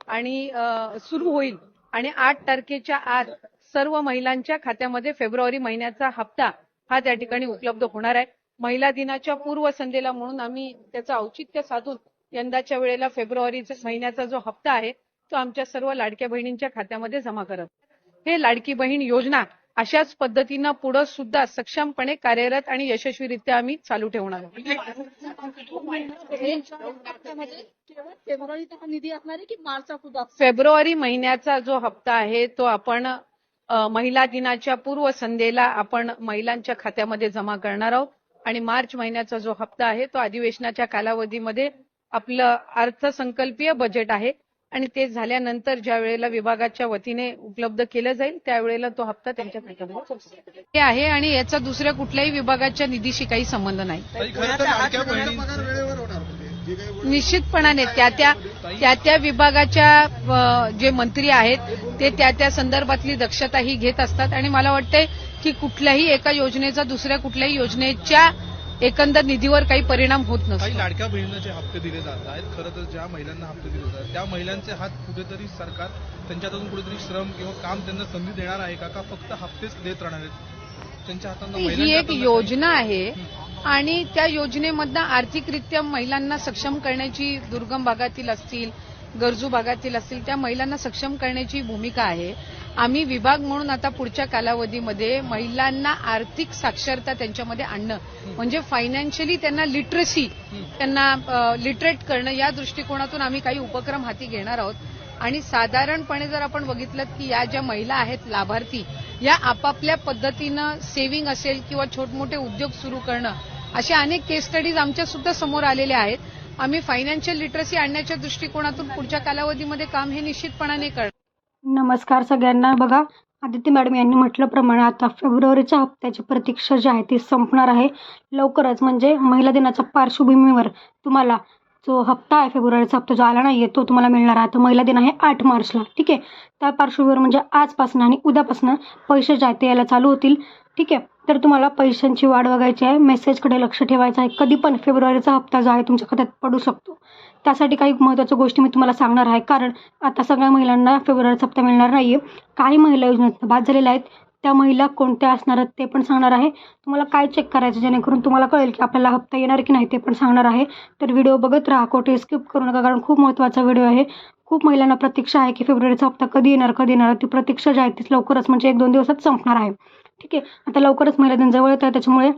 आणि सुरू होईल आणि 8 तारखेच्या आत सर्व महिलांच्या खात्यामध्ये फेब्रुवारी महिन्याचा हप्ता हा त्या ठिकाणी उपलब्ध होणार आहे. महिला दिनाच्या पूर्वसंध्येला म्हणून आम्ही त्याचं औचित्य साधून यंदाच्या वेळेला फेब्रुवारी महिन्याचा जो हप्ता आहे तो आमच्या सर्व लाडक्या बहिणींच्या खात्यामध्ये जमा करत. हे लाडकी बहीण योजना अशाच पद्धतीनं पुढे सुद्धा सक्षमपणे कार्यरत आणि यशस्वीरित्या आम्ही चालू ठेवणार आहोत. निधी असणार आहे की मार्चचा सुद्धा? फेब्रुवारी महिन्याचा जो हप्ता आहे तो आपण महिला दिनाच्या पूर्वसंध्येला आपण महिलांच्या खात्यामध्ये जमा करणार आहोत आणि मार्च महिन्याचा जो हप्ता आहे तो अधिवेशनाच्या कालावधीमध्ये आपलं अर्थसंकल्पीय बजेट आहे आणि ते झाल्यानंतर ज्या वेळेला विभागाच्या वतीने उपलब्ध केलं जाईल त्यावेळेला तो हप्ता त्यांच्या खात्यामध्ये आहे आणि याचा दुसऱ्या कुठल्याही विभागाच्या निधीशी काही संबंध नाही. निश्चितपणाने त्या विभागाच्या जे मंत्री आहेत ते त्या संदर्भातली दक्षता ही घेत असतात आणि मला वाटते की कुठल्याही एका योजनेचा दुसऱ्या कुठल्याही योजनेच्या एकंदर निधीवर काही परिणाम होत नसतो. काही लाडक्या बहिणींना जे हप्ते दिले जात आहेत, खरं तर ज्या महिलांना हप्ते दिले जातात त्या महिलांचे हात कुठेतरी सरकार त्यांच्यातून कुठेतरी श्रम किंवा काम त्यांना संधी देणार आहे का फक्त हप्तेच देत राहणार आहेत त्यांच्या हातांना? ही एक योजना आहे आणि त्या योजनेमधनं आर्थिकरित्या महिलांना सक्षम करण्याची, दुर्गम भागातील असतील, गरजू भागातील असतील त्या महिलांना सक्षम करण्याची भूमिका आहे. आम्ही विभाग म्हणून आता पुढच्या कालावधीमध्ये महिलांना आर्थिक साक्षरता त्यांच्यामध्ये आणणं म्हणजे फायनान्शियली त्यांना लिटरसी, त्यांना लिटरेट करणं या दृष्टिकोनातून आम्ही काही उपक्रम हाती घेणार आहोत. आणि साधारणपणे जर आपण बघितलं की या ज्या महिला आहेत लाभार्थी या आपापल्या पद्धतीनं सेव्हिंग असेल किंवा छोटमोठे उद्योग सुरू करणं अशा अनेक केस स्टडीज आमच्या सुद्धा समोर आलेल्या आहेत. आम्ही फायनान्शियल लिटरसी आणण्याच्या दृष्टिकोनातून पुढच्या कालावधीमध्ये काम हे निश्चितपणाने करणार. नमस्कार सगळ्यांना. बघा, आदिती मॅडम यांनी म्हटल्याप्रमाणे आता फेब्रुवारीच्या हप्त्याची प्रतीक्षा जी आहे ती संपणार आहे लवकरच. म्हणजे महिला दिनाच्या पार्श्वभूमीवर तुम्हाला जो हप्ता आहे फेब्रुवारीचा हप्ता जो आला नाहीये तो तुम्हाला मिळणार आहे. तर महिला दिन आहे 8 मार्चला. ठीक आहे, त्या पार्श्वभूमीवर म्हणजे आजपासून आणि उद्यापासून पैसे जे आहेत ते यायला चालू होतील. ठीक आहे, तर तुम्हाला पैशांची वाढ बघायची आहे, मेसेजकडे लक्ष ठेवायचं आहे. कधी पण फेब्रुवारीचा हप्ता जो आहे तुमच्या खात्यात पडू शकतो. त्यासाठी काही महत्त्वाच्या गोष्टी मी तुम्हाला सांगणार आहे, कारण आता सगळ्या महिलांना फेब्रुवारीचा हप्ता मिळणार नाहीये. काही महिला योजनेत बाद झालेल्या आहेत, त्या महिला कोणत्या असणार आहेत ते पण सांगणार आहे. तुम्हाला काय चेक करायचं जेणेकरून तुम्हाला कळेल की आपल्याला हप्ता येणार की नाही ते पण सांगणार आहे. तर व्हिडिओ बघत राहा, कुठे स्किप करू नका, कारण खूप महत्त्वाचा व्हिडिओ आहे. खूप महिलांना प्रतीक्षा आहे की फेब्रुवारीचा हप्ता कधी येणार. ती प्रतीक्षा जी आहे तीच लवकरच म्हणजे 1-2 दिवसात संपणार आहे. ठीक आहे, आता लवकरच महिला दिन जवळ येत आहे, त्याच्यामुळे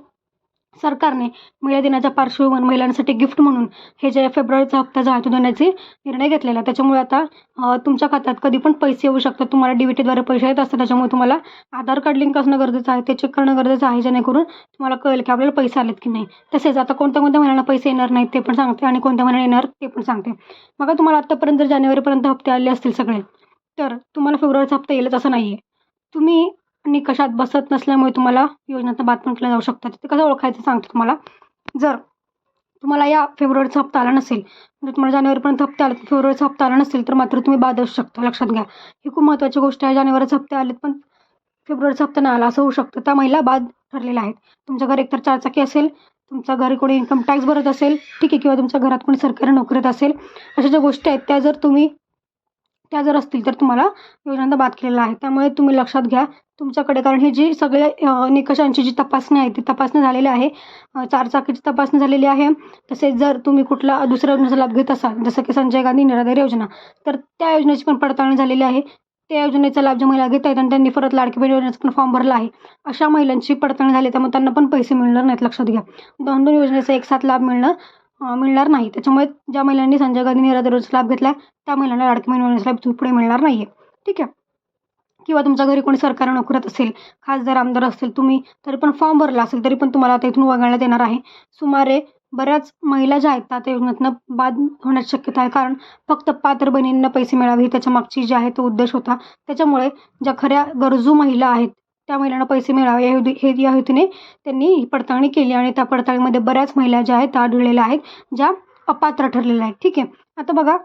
सरकारने महिला दिनाच्या पार्श्वभूमीवर महिलांसाठी गिफ्ट म्हणून हे जे फेब्रुवारीचा हप्ता जो आहे तो देण्याचे निर्णय घेतलेला आहे. त्याच्यामुळे आता तुमच्या खात्यात कधी पण पैसे येऊ शकतात. तुम्हाला डीबीटीद्वारे पैसे येत असतात, त्याच्यामुळे तुम्हाला आधार कार्ड लिंक असणं गरजेचं आहे, ते चेक करणं गरजेचं आहे जेणेकरून तुम्हाला कळेल की आपल्याला पैसे आलेत की नाही. तसेच आता कोणत्या महिन्यांना पैसे येणार नाहीत ते पण सांगते आणि कोणत्या महिन्याला येणार ते पण सांगते. मग तुम्हाला आतापर्यंत जर जानेवारीपर्यंत हप्ते आले असतील सगळे तर तुम्हाला फेब्रुवारीचा हप्ता येईलच असं नाहीये. तुम्ही निकषात बसत नसल्यामुळे तुम्हाला योजनेतनं बाद पण केल्या जाऊ शकतात. ते कसं ओळखायचं सांगते तुम्हाला. जर तुम्हाला या फेब्रुवारीचा हप्ता आला नसेल, जर तुम्हाला जानेवारीपर्यंत हप्ते आले तर फेब्रुवारीचा हप्ता आला नसेल तर मात्र तुम्ही बाद असू शकता. लक्षात घ्या, ही खूप महत्त्वाची गोष्ट आहे. जानेवारीचे हप्ते आलेत पण फेब्रुवारीचा हप्ता नाही आला असं होऊ शकतं. त्या महिला बाद ठरलेल्या आहेत. तुमच्या घरी एकतर 4 चाकी असेल, तुमच्या घरी कोणी इन्कम टॅक्स भरत असेल, ठीक आहे, किंवा तुमच्या घरात कोणी सरकारी नोकरीत असेल, अशा ज्या गोष्टी आहेत त्या जर असतील तर तुम्हाला योजनेतनं बाद केलेला आहे. त्यामुळे तुम्ही लक्षात घ्या तुमच्याकडे, कारण ही जी सगळे निकषांची जी तपासणी आहे ती तपासणी झालेली आहे. 4 चाकीची तपासणी झालेली आहे. तसेच जर तुम्ही कुठला दुसऱ्या योजनेचा लाभ घेत असाल जसं की संजय गांधी निराधार योजना तर त्या योजनेची पण पडताळणी झालेली आहे. त्या योजनेचा लाभ ज्या महिला घेत आहेत आणि त्यांनी परत लाडकी बहीण योजनेचा पण फॉर्म भरला आहे अशा महिलांची पडताळणी झाली, त्यामुळे त्यांना पण पैसे मिळणार नाहीत. लक्षात घ्या, 2 योजनेचा एकसाथ लाभ मिळणार नाही. त्याच्यामुळे ज्या महिलांनी संजय गांधी निराधार योजनेचा लाभ घेतला त्या महिलांना लाडकी बहीण योजनेचा लाभ पुढे मिळणार नाहीये. ठीक आहे, किंवा तुमच्या घरी कोणी सरकारी नोकरीत असेल, खासदार आमदार असतील, तुम्ही तरी पण फॉर्म भरला असेल तरी पण तुम्हाला आता इथून वगळण्यात येणार आहे. सुमारे बऱ्याच महिला ज्या आहेत त्या योजनेतनं बाद होण्याची शक्यता आहे, कारण फक्त पात्र बहिणींना पैसे मिळावे त्याच्या मागची जी आहे तो उद्देश होता. त्याच्यामुळे ज्या खऱ्या गरजू महिला आहेत त्या महिलांना पैसे मिळावे या हेतूने त्यांनी ही पडताळणी केली आणि त्या पडताळणीमध्ये बऱ्याच महिला ज्या आहेत त्या आढळलेल्या आहेत ज्या अपात्र ठरलेल्या आहेत. ठीक आहे, आता बघा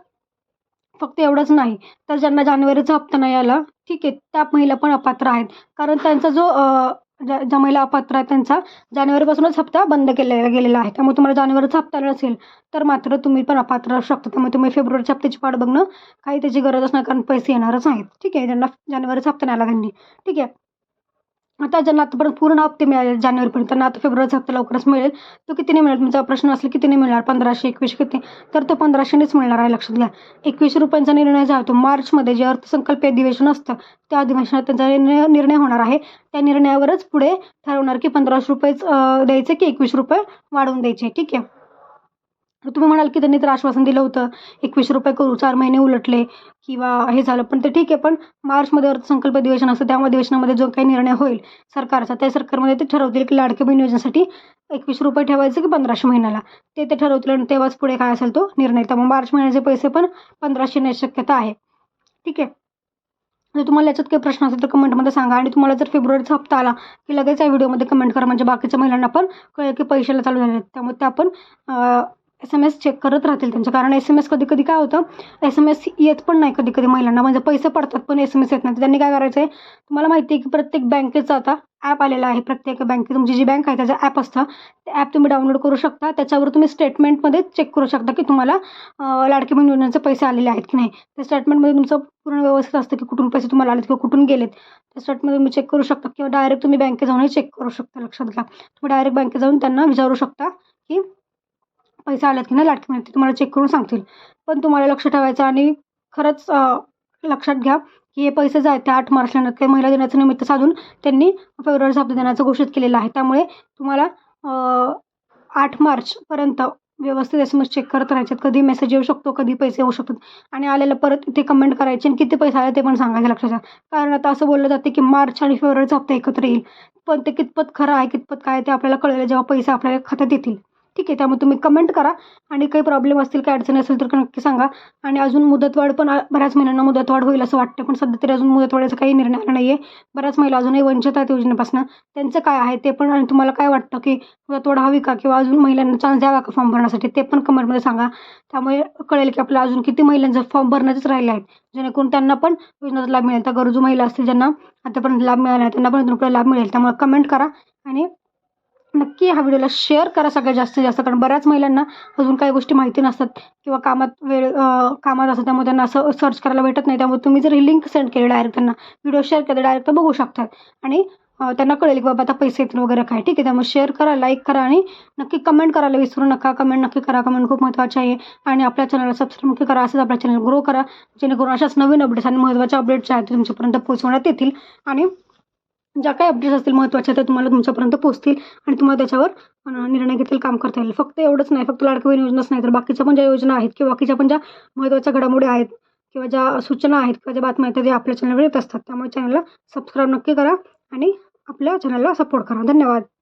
फक्त एवढंच नाही तर ज्यांना जानेवारीचा हप्ता नाही आला, ठीक आहे, त्या महिला पण अपात्र आहेत, कारण त्यांचा जो ज्या महिला अपात्र आहेत त्यांचा जानेवारीपासूनच हप्ता बंद केलेला गेलेला आहे. त्यामुळे तुम्हाला जानेवारीचा हप्ता नसेल तर मात्र तुम्ही पण अपात्र असू शकता. त्यामुळे तुम्ही फेब्रुवारीच्या हप्त्याची वाट बघणं काही त्याची गरजच नाही, कारण पैसे येणारच आहेत. ठीक आहे, ज्यांना जानेवारीचा हप्ता नाही आला त्यांनी. ठीक आहे, आता ज्यांना आतापर्यंत पूर्ण हप्ते मिळाले जानेवारीपर्यंत, त्यांना आता फेब्रुवारीचा हप्ता लवकरच मिळेल. तो कितीने मिळेल, तुमचा प्रश्न असेल कितीने मिळणार, 1500, 2100 किती, तर तो 1500नेच मिळणार आहे. लक्षात घ्या. 21 रुपयांचा निर्णय जो आहे तो मार्चमध्ये जे अर्थसंकल्पीय अधिवेशन असतं त्या अधिवेशनात त्यांचा निर्णय होणार आहे. त्या निर्णयावरच पुढे ठरवणार की 1500 रुपयेच द्यायचे की 21 रुपये वाढवून द्यायचे. ठीक आहे, तर तुम्ही म्हणाल की त्यांनी तर आश्वासन दिलं होतं 21 रुपये करू, 4 महिने उलटले किंवा हे झालं, पण ते ठीक आहे. पण मार्चमध्ये अर्थसंकल्प अधिवेशन असतं, त्या अधिवेशनामध्ये जो काही निर्णय होईल सरकारचा, त्या सरकारमध्ये ते ठरवतील की लाडकी बहीण योजनेसाठी 21 रुपये ठेवायचे की 1500 महिन्याला, ते ठरवतील आणि तेव्हाच पुढे काय असेल तो निर्णय. त्यामुळे मार्च महिन्याचे पैसे पण 1500 येण्याची शक्यता आहे. ठीक आहे, जर तुम्हाला याच्यात काही प्रश्न असेल तर कमेंटमध्ये सांगा. आणि तुम्हाला जर फेब्रुवारीचा हप्ता आला की लगेच या व्हिडिओमध्ये कमेंट करा, म्हणजे बाकीच्या महिलांना पण कळेल की पैशाला चालू झाले आहेत. त्यामुळे त्या पण SMS चेक करत राहतील त्यांचं, कारण SMS कधी कधी काय होतं, SMS येत पण नाही कधी कधी महिलांना, म्हणजे पैसे पडतात पण SMS येत नाही. तर त्यांनी काय करायचं आहे, तुम्हाला माहिती आहे की प्रत्येक बँकेचं आता ॲप आलेलं आहे. प्रत्येक बँके तुमची जी बँक आहे त्याचं ॲप असतं, ते ॲप तुम्ही डाउनलोड करू शकता. त्याच्यावर तुम्ही स्टेटमेंटमध्ये चेक करू शकता की तुम्हाला लाडकी बहीण योजनेचे पैसे आलेले आहेत की नाही. त्या स्टेटमेंटमध्ये तुमचं पूर्ण व्यवस्थित असतं की कुठून पैसे तुम्हाला आलेत किंवा कुठून गेलेत. त्या स्टेटमेंटमध्ये तुम्ही चेक करू शकता किंवा डायरेक्ट तुम्ही बँकेत जाऊनही चेक करू शकता. लक्षात घ्या, तुम्ही डायरेक्ट बँकेत जाऊन त्यांना विचारू शकता की पैसे आलेत की नाही लाडकी बहीण, ते तुम्हाला चेक करून सांगतील. पण तुम्हाला लक्ष ठेवायचं आणि खरंच लक्षात घ्या की हे पैसे जे आहेत ते 8 मार्चला काही महिला दिनाचं निमित्त साधून त्यांनी फेब्रुवारीचा हप्ता देण्याचं घोषित केलेलं आहे. त्यामुळे तुम्हाला 8 मार्चपर्यंत व्यवस्थित SMS चेक करत राहायचे. कधी मेसेज येऊ शकतो, कधी पैसे येऊ शकतात, आणि आलेलं परत इथे कमेंट करायचे आणि किती पैसे आले ते पण सांगायचं. लक्षात घ्या, कारण आता असं बोललं जाते की मार्च आणि फेब्रुवारीचा हप्ता एकत्र येईल, पण ते कितपत खरं आहे कितपत काय ते आपल्याला कळेल जेव्हा पैसे आपल्या खात्यात येतील. ठीक आहे, त्यामुळे तुम्ही कमेंट करा आणि काही प्रॉब्लेम असतील, काही अडचणी असेल तर नक्की सांगा. आणि अजून मुदतवाढ पण बऱ्याच महिन्यांना मुदतवाढ होईल असं वाटतं, पण सध्या तरी अजून मुदतवाढीचा काही निर्णय आला नाही आहे. बऱ्याच महिला अजूनही वंचित आहेत योजनेपासून. त्यांचं काय आहे ते पण, आणि तुम्हाला काय वाटतं की मुदतवाढ हवी का किंवा अजून महिलांना चान्स द्यावा का फॉर्म भरण्यासाठी, ते पण कमेंटमध्ये सांगा. त्यामुळे कळेल की आपल्याला अजून किती महिलांचा फॉर्म भरण्याचेच राहिले आहेत, जेणेकरून त्यांना पण योजनेचा लाभ मिळेल. त्या गरजू महिला असतील ज्यांना आतापर्यंत लाभ मिळाला आहे त्यांना पण इथून पुढे लाभ मिळेल. त्यामुळे कमेंट करा आणि नक्की ह्या व्हिडिओला शेअर करा सगळ्यात जास्तीत जास्त, कारण बऱ्याच महिलांना अजून काही गोष्टी माहिती नसतात किंवा कामात असतात, त्यामुळे त्यांना असं सर्च करायला भेटत नाही. त्यामुळे तुम्ही जर ही लिंक सेंड केली डायरेक्ट त्यांना, व्हिडिओ शेअर केला डायरेक्ट बघू शकतात आणि त्यांना कळेल की बाबा आता पैसे येतील वगैरे काय. ठीक आहे, त्यामुळे शेअर करा, लाईक करा आणि नक्की कमेंट करायला विसरू नका. कमेंट नक्की करा, कमेंट खूप महत्त्वाचे आहे. आणि आपल्या चॅनलला सबस्क्राईब नक्की करा, असंच आपल्या चॅनल ग्रो करा, जेणेकरून अशाच नवीन अपडेट्स आणि महत्त्वाच्या अपडेट्स जे आहेत ते तुमच्यापर्यंत पोहोचवण्यात येतील. आणि ज्या काही अपडेट्स असतील महत्त्वाच्या ते तुम्हाला तुमच्यापर्यंत पोहोचतील आणि तुम्हाला त्याच्यावर निर्णय घेतील, काम करता येईल. फक्त एवढंच नाही, फक्त लाडकी बहीण योजनाच नाही, तर बाकीच्या पण ज्या योजना आहेत किंवा बाकीच्या पण ज्या महत्त्वाच्या घडामोडी आहेत किंवा ज्या सूचना आहेत किंवा ज्या बातम्या आहेत त्या आपल्या चॅनलवर येत असतात. त्यामुळे चॅनलला सबस्क्राईब नक्की करा आणि आपल्या चॅनलला सपोर्ट करा. धन्यवाद.